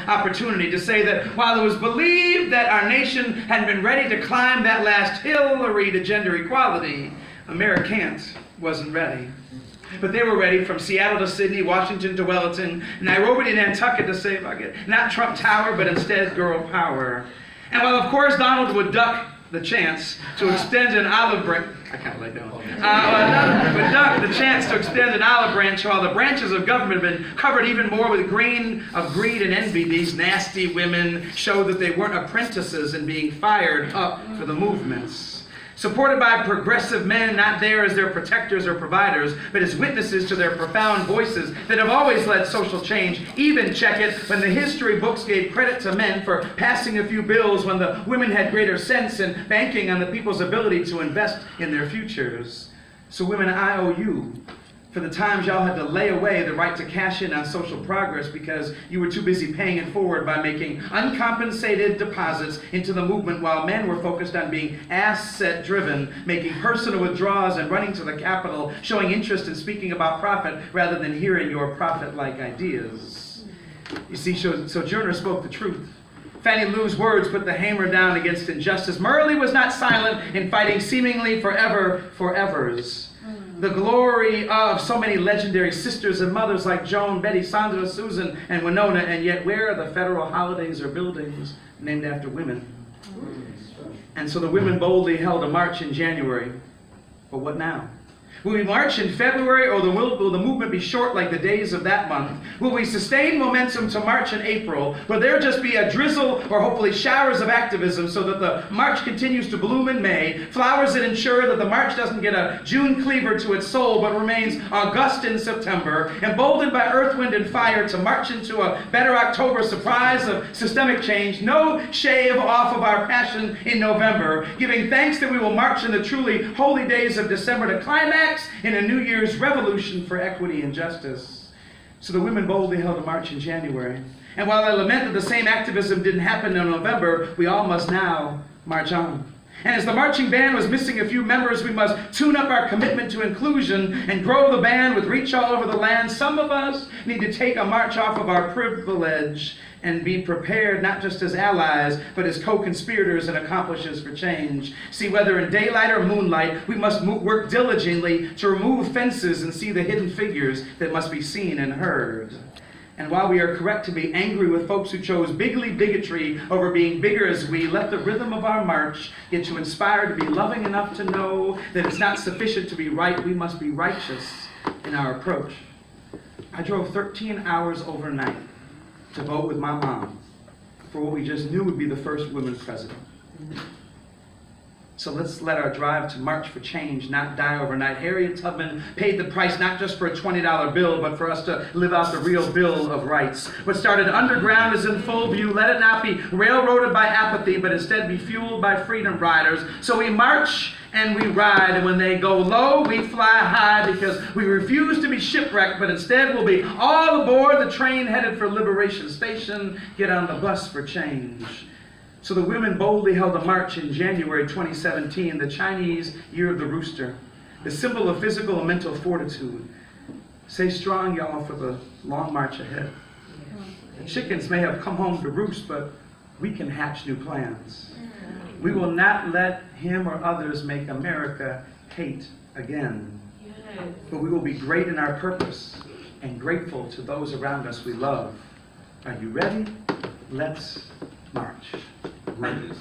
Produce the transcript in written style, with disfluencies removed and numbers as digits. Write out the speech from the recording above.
opportunity to say that while it was believed that our nation had been ready to climb that last Hillary to gender equality, Americans wasn't ready. But they were ready from Seattle to Sydney, Washington to Wellington, Nairobi to Nantucket to say, not Trump Tower, but instead girl power. And while of course Donald would duck the chance to extend an olive branch, I kind of like that one. Would duck the chance to extend an olive branch while the branches of government have been covered even more with green of greed and envy. These nasty women showed that they weren't apprentices in being fired up for the movements. Supported by progressive men, not there as their protectors or providers, but as witnesses to their profound voices that have always led social change. Even, check it, when the history books gave credit to men for passing a few bills when the women had greater sense and banking on the people's ability to invest in their futures. So women, I owe you for the times y'all had to lay away the right to cash in on social progress because you were too busy paying it forward by making uncompensated deposits into the movement while men were focused on being asset-driven, making personal withdrawals and running to the Capitol, showing interest in speaking about profit rather than hearing your profit-like ideas. You see, Sojourner spoke the truth. Fannie Lou's words put the hammer down against injustice. Murley was not silent in fighting seemingly forevers. The glory of so many legendary sisters and mothers like Joan, Betty, Sandra, Susan, and Winona, and yet where are the federal holidays or buildings named after women? And so the women boldly held a march in January. But what now? Will we march in February, or will the movement be short like the days of that month? Will we sustain momentum to march in April? Will there just be a drizzle or hopefully showers of activism so that the march continues to bloom in May, flowers that ensure that the march doesn't get a June cleaver to its soul but remains august in September, emboldened by earth, wind, and fire to march into a better October surprise of systemic change, no shave off of our passion in November, giving thanks that we will march in the truly holy days of December to climax in a New Year's revolution for equity and justice. So the women boldly held a march in January. And while I lament that the same activism didn't happen in November, we all must now march on. And as the marching band was missing a few members, we must tune up our commitment to inclusion and grow the band with reach all over the land. Some of us need to take a march off of our privilege and be prepared not just as allies, but as co-conspirators and accomplices for change. See, whether in daylight or moonlight, we must work diligently to remove fences and see the hidden figures that must be seen and heard. And while we are correct to be angry with folks who chose bigotry over being bigger as we, let the rhythm of our march get you inspired to be loving enough to know that it's not sufficient to be right, we must be righteous in our approach. I drove 13 hours overnight to vote with my mom for what we just knew would be the first woman president. So let's let our drive to march for change not die overnight. Harriet Tubman paid the price not just for a $20 bill, but for us to live out the real Bill of Rights. What started underground is in full view. Let it not be railroaded by apathy, but instead be fueled by freedom riders. So we march and we ride, and when they go low, we fly high, because we refuse to be shipwrecked, but instead we'll be all aboard the train headed for Liberation Station, get on the bus for change. So the women boldly held a march in January 2017, the Chinese Year of the Rooster, the symbol of physical and mental fortitude. Stay strong, y'all, for the long march ahead. The chickens may have come home to roost, but we can hatch new plans. We will not let him or others make America hate again. But we will be great in our purpose and grateful to those around us we love. Are you ready? Let's march. Ready.